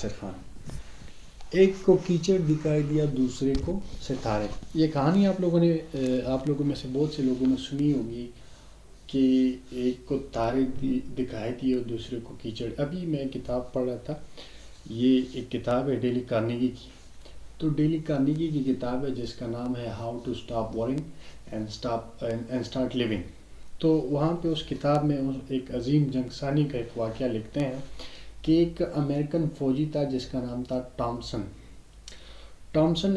ناصر خان. ایک کو کیچڑ دکھائی دیا دوسرے کو ستارے. یہ کہانی آپ لوگوں میں سے بہت سے لوگوں نے سنی ہوگی کہ ایک کو تارے دکھائی دیے اور دوسرے کو کیچڑ. ابھی میں کتاب پڑھ رہا تھا, یہ ایک کتاب ہے ڈیل کارنیگی کی. تو ڈیل کارنیگی کی کتاب ہے جس کا نام ہے how to stop worrying and start living. تو وہاں پہ اس کتاب میں ایک عظیم جنگسانی کا ایک واقعہ لکھتے ہیں کہ ایک امریکن فوجی تھا جس کا نام تھا ٹامسن.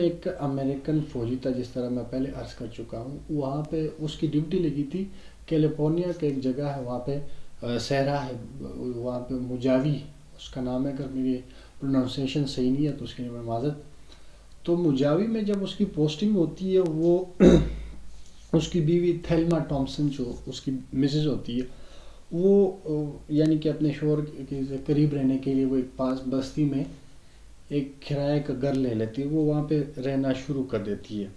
ایک امریکن فوجی تھا, جس طرح میں پہلے عرض کر چکا ہوں. وہاں پہ اس کی ڈیوٹی لگی تھی کیلیفورنیا کا ایک جگہ ہے, وہاں پہ صحرا ہے, وہاں پہ مجاوی اس کا نام ہے. اگر میری پروننسیشن صحیح نہیں ہے تو اس کے لیے میں معذرت. تو مجاوی میں جب اس کی پوسٹنگ ہوتی ہے, وہ اس کی بیوی تھیلما ٹامسن جو اس کی مسز ہوتی ہے, وہ یعنی کہ اپنے شوہر کے قریب رہنے کے لیے وہ ایک پاس بستی میں ایک کرایہ کا گھر لے لیتی ہے. وہ وہاں پہ رہنا شروع کر دیتی ہے.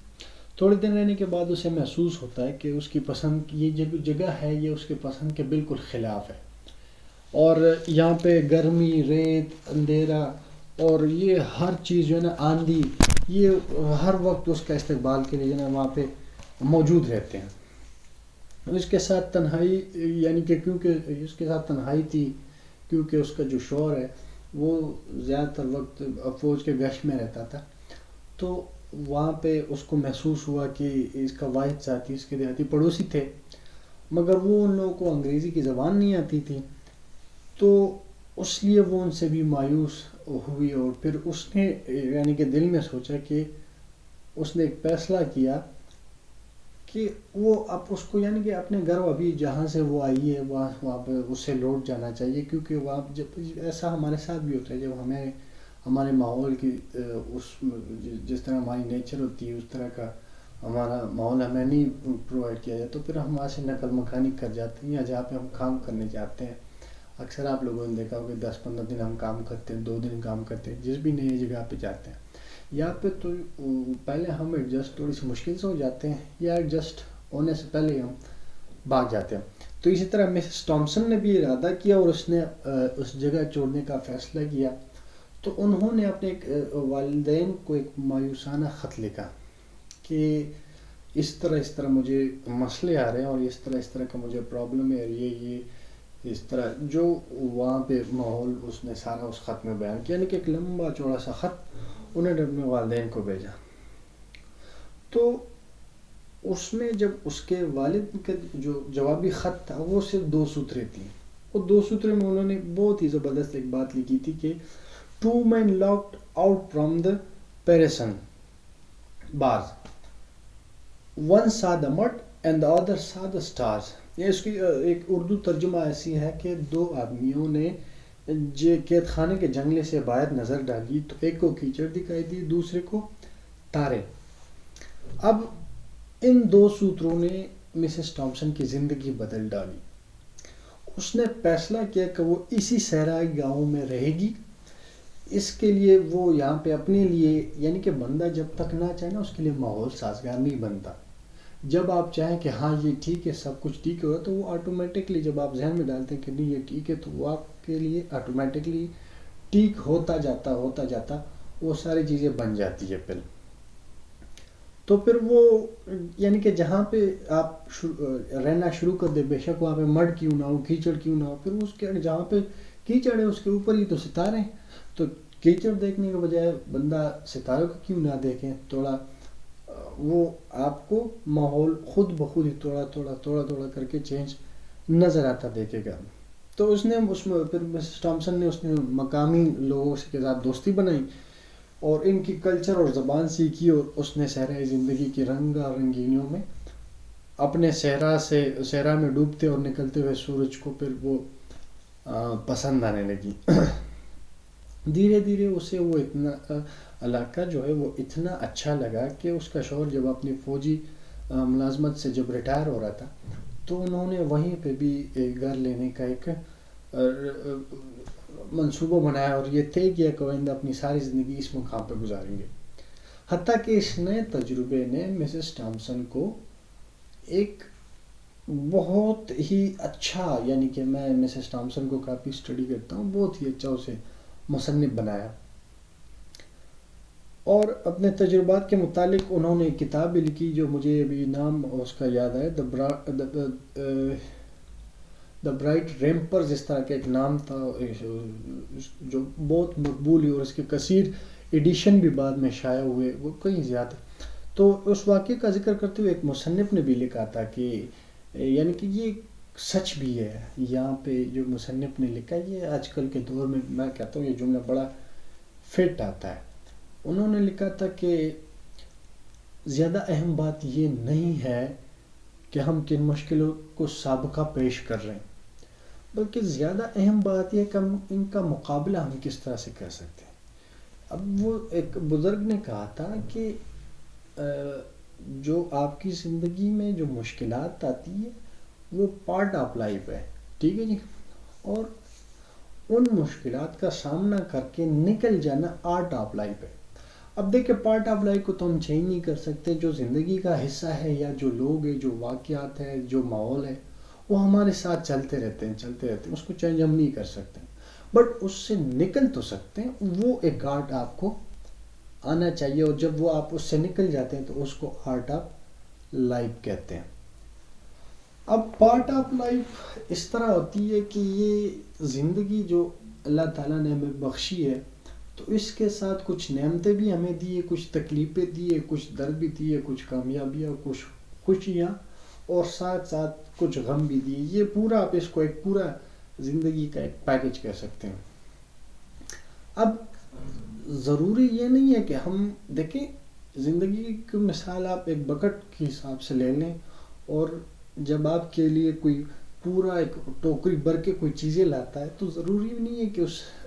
تھوڑے دن رہنے کے بعد اسے محسوس ہوتا ہے کہ اس کی پسند کی یہ جگہ ہے, یہ اس کے پسند کے بالکل خلاف ہے, اور یہاں پہ گرمی, ریت, اندھیرا اور یہ ہر چیز جو ہے نا, آندھی, یہ ہر وقت اس کا استقبال کے لیے جو ہے نا وہاں پہ موجود رہتے ہیں. اس کے ساتھ تنہائی, یعنی کہ کیونکہ اس کے ساتھ تنہائی تھی, کیونکہ اس کا جو شوہر ہے وہ زیادہ تر وقت فوج کے گشت میں رہتا تھا. تو وہاں پہ اس کو محسوس ہوا کہ اس کا واحد ساتھی اس کے دیہاتی پڑوسی تھے, مگر وہ ان لوگوں کو انگریزی کی زبان نہیں آتی تھی. تو اس لیے وہ ان سے بھی مایوس ہوئی, اور پھر اس نے یعنی کہ دل میں سوچا کہ اس نے ایک فیصلہ کیا کہ وہ اب اس کو یعنی کہ اپنے گھر ابھی جہاں سے وہ آئی ہے وہاں پہ اس سے لوٹ جانا چاہیے. کیونکہ وہاں جب ایسا ہمارے ساتھ بھی ہوتا ہے, جب ہمارے ماحول کی جس طرح ہماری نیچر ہوتی ہے اس طرح کا ہمارا ماحول ہمیں نہیں پرووائڈ کیا جائے, تو پھر ہم وہاں سے نقل مکانی کر جاتے ہیں, یا جہاں پہ ہم کام کرنے جاتے ہیں. اکثر آپ لوگوں نے دیکھا ہوگا 10-15 دن ہم کام کرتے ہیں, 2 دن کام کرتے ہیں جس بھی نئی جگہ پہ جاتے ہیں. یا پہ تو پہلے ہم ایڈجسٹ تھوڑی سی مشکل سے ہو جاتے ہیں, یا ایڈجسٹ ہونے سے پہلے ہم بھاگ جاتے ہیں. تو اسی طرح مسز ٹامسن نے بھی ارادہ کیا اور اس نے اس جگہ چھوڑنے کا فیصلہ کیا. تو انہوں نے اپنے والدین کو ایک مایوسانہ خط لکھا کہ اس طرح مجھے مسئلے آ رہے ہیں, اور اس طرح کا مجھے پرابلم ہے, اور یہ اس طرح جو وہاں پہ ماحول اس نے سارا اس خط میں بیان کیا, یعنی کہ ایک لمبا چوڑا سا خط انہوں نے اپنے والدین کو بھیجا. تو اس میں جب اس کے والد کا جو جوابی خط تھا وہ صرف 2 سطریں تھیں. اور 2 سطریں میں انہوں نے بہت ہی زبردست ایک بات لکھی تھی کہ 2 men locked out from the prison bars. One saw the mud and the other saw the stars. یہ اس کی ایک اردو ترجمہ ایسی ہے کہ 2 آدمیوں نے قید خانے کے جنگلے سے باہر نظر ڈالی, تو ایک کو کیچڑ دکھائی دی, دوسرے کو تارے. اب ان 2 سوتروں نے مسز ٹامسن کی زندگی بدل ڈالی. اس نے فیصلہ کیا کہ وہ اسی صحرائی گاؤں میں رہے گی. اس کے لیے وہ یہاں پہ اپنے لیے یعنی کہ بندہ جب تک نہ چاہے نا اس کے لیے ماحول سازگار نہیں بنتا. جب آپ چاہیں کہ ہاں یہ ٹھیک ہے, سب کچھ ٹھیک ہوگا, تو وہ آٹومیٹکلی جب آپ ذہن میں ڈالتے ہیں کہ نہیں یہ ٹھیک ہے, تو وہ آپ کے لیے آٹومیٹکلی ٹھیک ہوتا جاتا وہ ساری چیزیں بن جاتی ہے. تو پھر وہ یعنی کہ جہاں پہ آپ رہنا شروع کر دیں, بے شک وہاں پہ مڈ کیوں نہ ہو, کیچڑ کیوں نہ ہو, پھر اس کے جہاں پہ کیچڑ ہے اس کے اوپر ہی تو ستارے ہیں. تو کیچڑ دیکھنے کے بجائے بندہ ستاروں کو کیوں نہ دیکھیں, تھوڑا وہ آپ کو ماحول خود بخود ہی تھوڑا کر کے چینج نظر آتا دیکھے گا. تو اس نے اس میں پھر مسز ٹامسن نے اس نے مقامی لوگوں کے ساتھ دوستی بنائی اور ان کی کلچر اور زبان سیکھی, اور اس نے صحرائی زندگی کی رنگا رنگینیوں میں اپنے صحرا میں ڈوبتے اور نکلتے ہوئے سورج کو پھر وہ پسند آنے لگی. دھیرے دھیرے اسے وہ اتنا علاقہ جو ہے وہ اتنا اچھا لگا کہ اس کا شوہر جب اپنی فوجی ملازمت سے جب ریٹائر ہو رہا تھا, تو انہوں نے وہیں پہ بھی گھر لینے کا ایک منصوبہ بنایا, اور یہ طے کیا کہ آئندہ اپنی ساری زندگی اس مقام پہ گزاریں گے. حتیٰ کہ اس نئے تجربے نے مسز ٹامسن کو ایک بہت ہی اچھا, یعنی کہ میں مسز ٹامسن کو کافی اسٹڈی کرتا ہوں, بہت ہی اچھا اسے مصنف بنایا. اور اپنے تجربات کے متعلق انہوں نے ایک کتاب بھی لکھی جو مجھے ابھی نام اس کا یاد ہے، دا برائٹ ریمپرز، اس طرح کا ایک نام تھا، جو بہت مقبول ہوئی اور اس کے کثیر ایڈیشن بھی بعد میں شائع ہوئے، وہ کہیں زیادہ. تو اس واقعے کا ذکر کرتے ہوئے ایک مصنف نے بھی لکھا تھا کہ یعنی کہ یہ سچ بھی ہے. یہاں پہ جو مصنف نے لکھا، یہ آج کل کے دور میں میں کہتا ہوں یہ جملہ بڑا فٹ آتا ہے. انہوں نے لکھا تھا کہ زیادہ اہم بات یہ نہیں ہے کہ ہم کن مشکلوں کو سابقہ پیش کر رہے ہیں، بلکہ زیادہ اہم بات یہ کہ ہم ان کا مقابلہ ہم کس طرح سے کر سکتے ہیں. اب وہ ایک بزرگ نے کہا تھا کہ جو آپ کی زندگی میں جو مشکلات آتی ہے وہ پارٹ آف لائف ہے، ٹھیک ہے جی، اور ان مشکلات کا سامنا کر کے نکل جانا آرٹ آف لائف ہے. اب دیکھیں پارٹ آف لائف کو تو ہم چینج نہیں کر سکتے، جو زندگی کا حصہ ہے یا جو لوگ ہیں، جو واقعات ہے، جو ماحول ہے، وہ ہمارے ساتھ چلتے رہتے ہیں، اس کو چینج ہم نہیں کر سکتے، بٹ اس سے نکل تو سکتے ہیں. وہ ایک آرٹ آپ کو آنا چاہیے، اور جب وہ آپ اس سے نکل جاتے ہیں تو اس کو آرٹ آف لائف کہتے ہیں. اب پارٹ آف لائف اس طرح ہوتی ہے کہ یہ زندگی جو اللہ تعالیٰ نے ہمیں بخشی ہے، تو اس کے ساتھ کچھ نعمتیں بھی ہمیں دیے، کچھ تکلیفیں دیے، کچھ درد بھی دیے، کچھ کامیابیاں، کچھ خوشیاں، اور ساتھ ساتھ کچھ غم بھی دیے. یہ پورا آپ اس کو ایک پورا زندگی کا ایک پیکج کہہ سکتے ہیں. اب ضروری یہ نہیں ہے کہ ہم دیکھیں زندگی کی مثال آپ ایک بکٹ کے حساب سے لے لیں، اور جب آپ کے لیے کوئی پورا ایک ٹوکری بھر کے کوئی چیزیں لاتا ہے تو ضروری نہیں ہے کہ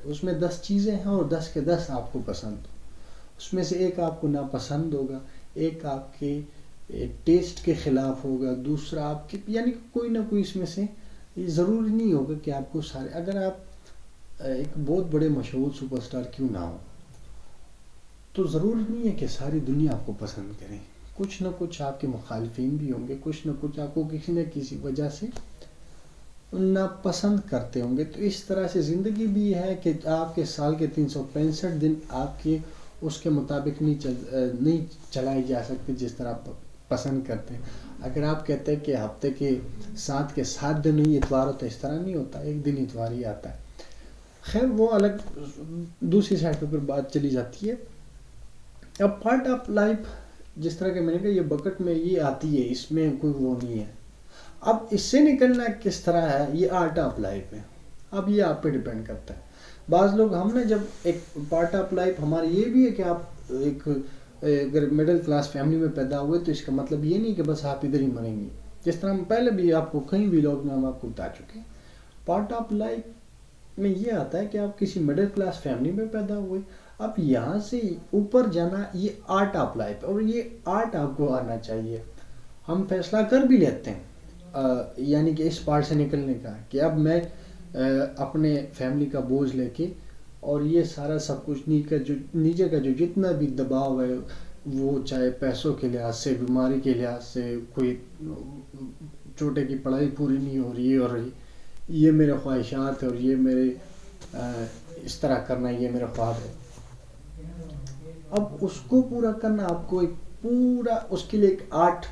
اس میں 10 چیزیں ہیں اور 10 کے 10 آپ کو پسند ہو. اس میں سے ایک آپ کو ناپسند ہوگا، ایک آپ کے ٹیسٹ کے خلاف ہوگا، دوسرا آپ کے یعنی کوئی نہ کوئی اس میں سے. یہ ضروری نہیں ہوگا کہ آپ کو سارے، اگر آپ ایک بہت بڑے مشہور سپر سٹار کیوں نہ ہو تو ضروری نہیں ہے کہ ساری دنیا آپ کو پسند کریں. کچھ نہ کچھ آپ کے مخالفین بھی ہوں گے، کچھ نہ کچھ آپ کو کسی نہ کسی وجہ سے ناپسند کرتے ہوں گے. تو اس طرح سے زندگی بھی ہے کہ آپ کے سال کے 365 دن آپ کے اس کے مطابق نہیں چلائی جا سکتے جس طرح آپ پسند کرتے ہیں. اگر آپ کہتے ہیں کہ ہفتے کے 7 دن ہی اتوار ہوتا ہے، اس طرح نہیں ہوتا، ایک دن اتوار ہی آتا ہے. خیر وہ الگ دوسری سائڈ پہ پھر بات چلی جاتی ہے. اب پارٹ آف لائف جس طرح کہ میں نے کہا یہ بکٹ میں یہ آتی ہے، اس میں کوئی وہ نہیں ہے. اب اس سے نکلنا کس طرح ہے، یہ آرٹ آف لائف ہے. اب یہ آپ پہ ڈیپینڈ کرتا ہے. بعض لوگ ہم نے جب ایک پارٹ آف لائف ہماری یہ بھی ہے کہ آپ ایک اگر مڈل کلاس فیملی میں پیدا ہوئے تو اس کا مطلب یہ نہیں کہ بس آپ ادھر ہی مریں گے. جس طرح ہم پہلے بھی آپ کو کہیں بھی لوگ میں ہم آپ کو بتا چکے ہیں، پارٹ آف لائف میں یہ آتا ہے کہ آپ کسی مڈل کلاس فیملی میں پیدا ہوئے، اب یہاں سے اوپر جانا یہ آرٹ آف لائف ہے، اور یہ آرٹ آپ کو آنا چاہیے. ہم فیصلہ کر بھی لیتے ہیں یعنی کہ اس پارٹ سے نکلنے کا کہ اب میں اپنے فیملی کا بوجھ لے کے اور یہ سارا سب کچھ نیچے کا جو جتنا بھی دباؤ ہے، وہ چاہے پیسوں کے لحاظ سے، بیماری کے لحاظ سے، کوئی چھوٹے کی پڑھائی پوری نہیں ہو رہی ہے اور یہ میرے خواہشات ہے اور یہ میرے اس طرح کرنا یہ میرا خواب ہے. اب اس کو پورا کرنا آپ کو ایک پورا اس کے لیے ایک آرٹ،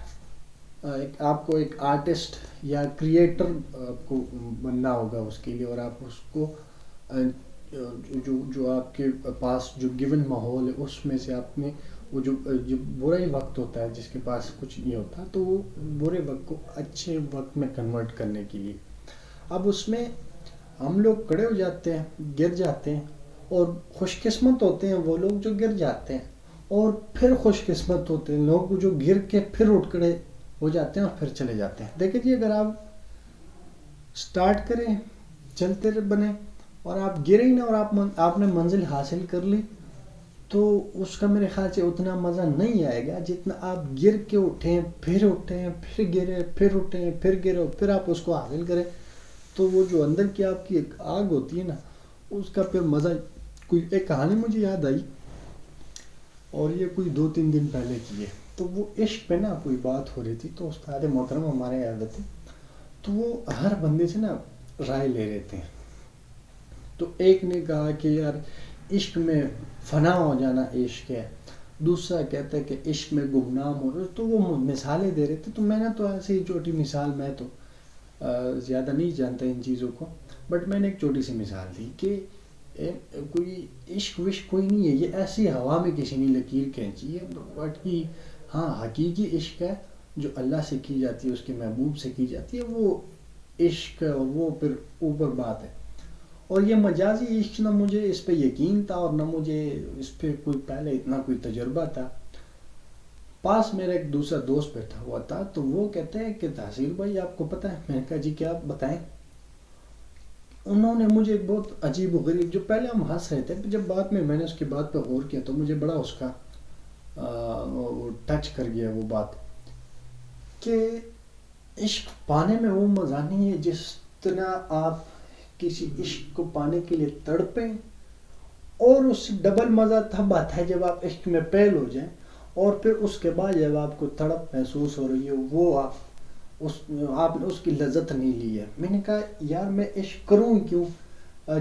آپ کو ایک آرٹسٹ یا کریٹر آپ کو بننا ہوگا اس کے لیے. اور آپ اس کو جو آپ کے پاس جو گیون ماحول ہے اس میں سے آپ نے وہ جو برا ہی وقت ہوتا ہے جس کے پاس کچھ نہیں ہوتا، تو وہ برے وقت کو اچھے وقت میں کنورٹ کرنے کے لیے اب اس میں ہم لوگ کھڑے ہو جاتے ہیں، گر جاتے ہیں، اور خوش قسمت ہوتے ہیں وہ لوگ جو گر جاتے ہیں، اور پھر خوش قسمت ہوتے ہیں لوگ جو گر کے پھر اٹھ کھڑے ہو جاتے ہیں اور پھر چلے جاتے ہیں. دیکھیں جی اگر آپ سٹارٹ کریں، چلتے بنے، اور آپ گرے ہی نہ اور آپ نے منزل حاصل کر لی، تو اس کا میرے خیال سے اتنا مزہ نہیں آئے گا جتنا آپ گر کے اٹھیں، پھر گرے، پھر اٹھیں، پھر گرے، پھر آپ اس کو حاصل کریں. تو وہ جو اندر کی آپ کی ایک آگ ہوتی ہے نا، اس کا پھر مزہ. کوئی ایک کہانی مجھے یاد آئی، اور یہ کوئی 2-3 دن پہلے کی ہے. تو وہ عشق پہ نا کوئی بات ہو رہی تھی، تو استاد محترم ہمارے یاد تھے، تو وہ ہر بندے سے نا رائے لے رہے تھے. تو ایک نے کہا کہ یار عشق میں فنا ہو جانا عشق ہے، دوسرا کہتا ہے کہ عشق میں گمنام ہو رہا. تو وہ مثالیں دے رہے تھے. تو میں نے تو ایسے ہی چھوٹی مثال، میں تو زیادہ نہیں جانتا ان چیزوں کو، بٹ میں نے ایک چھوٹی سی مثال دی کہ کوئی عشق وشق کوئی نہیں ہے، یہ ایسی ہوا میں کسی نے لکیر کھینچی ہے. بٹ ہاں حقیقی عشق ہے جو اللہ سے کی جاتی ہے، اس کے محبوب سے کی جاتی ہے، وہ عشق ہے، اور وہ پھر اوپر بات ہے. اور یہ مجازی عشق نہ مجھے اس پہ یقین تھا اور نہ مجھے اس پہ کوئی پہلے اتنا کوئی تجربہ تھا. پاس میرا ایک دوسرا دوست بیٹھا ہوا تھا، تو وہ کہتے ہیں کہ تحصیل بھائی آپ کو پتہ ہے؟ میں نے کہا جی کیا بتائیں. انہوں نے مجھے بہت عجیب و غریب، جو پہلے ہم ہنس رہے تھے، جب بعد میں نے اس کی بات پہ غور کیا تو مجھے بڑا اس کا ٹچ کر گیا وہ بات، کہ عشق پانے میں وہ مزہ نہیں ہے جس طرح آپ کسی عشق کو پانے کے لیے تڑپیں، اور اس ڈبل مزہ تب آتا ہے جب آپ عشق میں پہل ہو جائیں، اور پھر اس کے بعد جب آپ کو تڑپ محسوس ہو رہی ہے، وہ آپ نے اس کی لذت نہیں لی ہے. میں نے کہا یار میں عشق کروں کیوں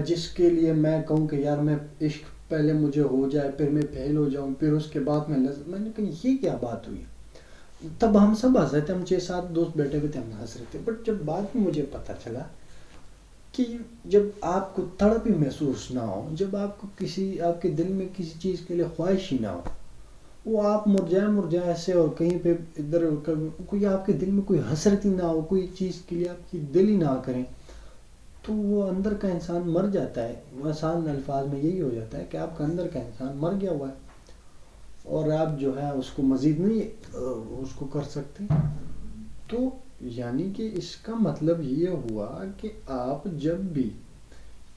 جس کے لیے میں کہوں کہ یار میں عشق پہلے مجھے ہو جائے، پھر میں پھیل ہو جاؤں، پھر اس کے بعد میں لذت. میں نے کہا یہ کیا بات ہوئی. تب ہم سب ہنس رہے تھے، ہم 6-7 دوست بیٹھے ہوئے تھے، ہم ہنس رہے تھے. بٹ جب بعد میں مجھے پتہ چلا کہ جب آپ کو تڑپ ہی محسوس نہ ہو، جب آپ کو آپ کے دل میں کسی چیز کے لیے خواہش ہی نہ ہو، وہ آپ مرجائے ایسے، اور کہیں پہ ادھر کوئی آپ کے دل میں کوئی حسرت ہی نہ ہو، کوئی چیز کے لیے آپ کی دل ہی نہ کریں، تو وہ اندر کا انسان مر جاتا ہے. آسان الفاظ میں یہی ہو جاتا ہے کہ آپ کا اندر کا انسان مر گیا ہوا ہے، اور آپ جو ہے اس کو مزید نہیں اس کو کر سکتے. تو یعنی کہ اس کا مطلب یہ ہوا کہ آپ جب بھی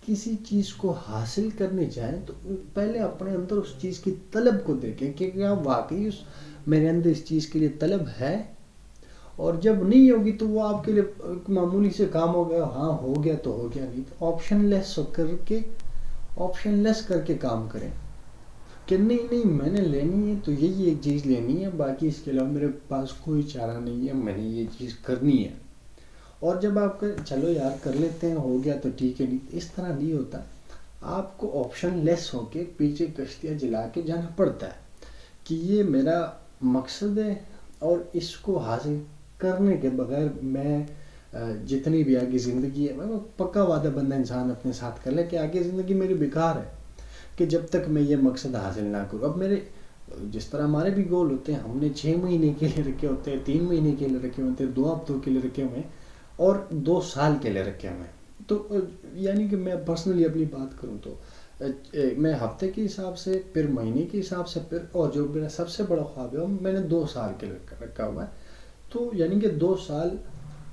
کسی چیز کو حاصل کرنے جائیں تو پہلے اپنے اندر اس چیز کی طلب کو دیکھیں کہ کیا واقعی میرے اندر اس چیز کے لیے طلب ہے. اور جب نہیں ہوگی تو وہ آپ کے لیے معمولی سے کام ہو گیا، ہاں ہو گیا تو ہو گیا، نہیں تو آپشن لیس کر کے کام کریں کہ نہیں میں نے لینی ہے تو یہی ایک چیز لینی ہے، باقی اس کے علاوہ میرے پاس کوئی چارہ نہیں ہے، میں نے یہ چیز کرنی ہے. اور جب آپ چلو یار کر لیتے ہیں، ہو گیا تو ٹھیک ہے، نہیں اس طرح نہیں ہوتا. آپ کو آپشن لیس ہو کے پیچھے کشتیاں جلا کے جانا پڑتا ہے کہ یہ میرا مقصد ہے، اور اس کو حاصل کرنے کے بغیر میں جتنی بھی آگے زندگی ہے، پکا وعدہ بندہ انسان اپنے ساتھ کر لے کہ آگے زندگی میری بیکار ہے کہ جب تک میں یہ مقصد حاصل نہ کروں. اب میرے جس طرح ہمارے بھی گول ہوتے ہیں، ہم نے 6 مہینے کے لیے رکھے ہوتے ہیں، 3 مہینے کے لیے رکھے ہوتے ہیں، 2 ہفتوں کے لیے رکھے ہوئے ہیں، اور 2 سال کے لیے رکھے ہوئے ہیں. تو یعنی کہ میں پرسنلی اپنی بات کروں تو میں ہفتے کے حساب سے، پھر مہینے کے حساب سے، پھر اور جو میرا سب سے بڑا خواب ہے میں نے 2 سال کے لیے رکھا ہوا ہے. تو یعنی کہ 2 سال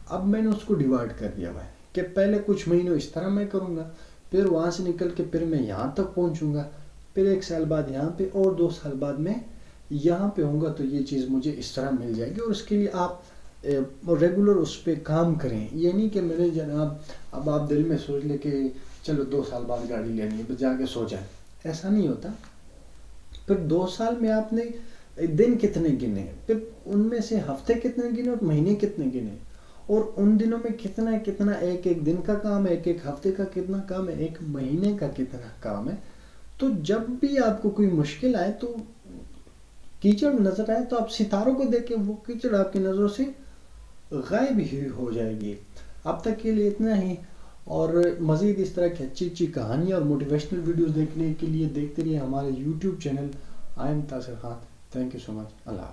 اب میں نے اس کو ڈیوائڈ کر دیا ہوا ہے کہ پہلے کچھ مہینوں اس طرح میں کروں گا، پھر وہاں سے نکل کے پھر میں یہاں تک پہنچوں گا، پھر 1 سال بعد یہاں پہ، اور 2 سال بعد میں یہاں پہ ہوں گا. تو یہ چیز مجھے اس طرح مل جائے گی، اور اس کے لیے آپ ریگولر اس پہ کام کریں. یہ نہیں کہ میرے جناب اب آپ دل میں سوچ لیں کہ چلو 2 سال بعد گاڑی لینی ہے، بس جا کے سو جائیں. ایسا نہیں ہوتا. پھر 2 سال میں آپ نے دن کتنے گنے، پھر ان میں سے ہفتے کتنے گنے اور مہینے کتنے گنے، اور ان دنوں میں کتنا ایک دن کا کام ہے، ایک ہفتے کا کتنا کام ہے، ایک مہینے کا کتنا کام ہے. تو جب بھی آپ کو کوئی مشکل آئے، تو کیچڑ نظر آئے، تو آپ ستاروں کو دیکھیں، وہ کیچڑ آپ کی نظروں سے غائب ہی ہو جائے گی. اب تک کے لیے اتنا ہی، اور مزید اس طرح کی اچھی کہانیاں اور موٹیویشنل ویڈیوز دیکھنے کے لیے دیکھتے رہیے ہمارے یوٹیوب چینل آئی ایم تاثر Khan. Thank you so much. Allah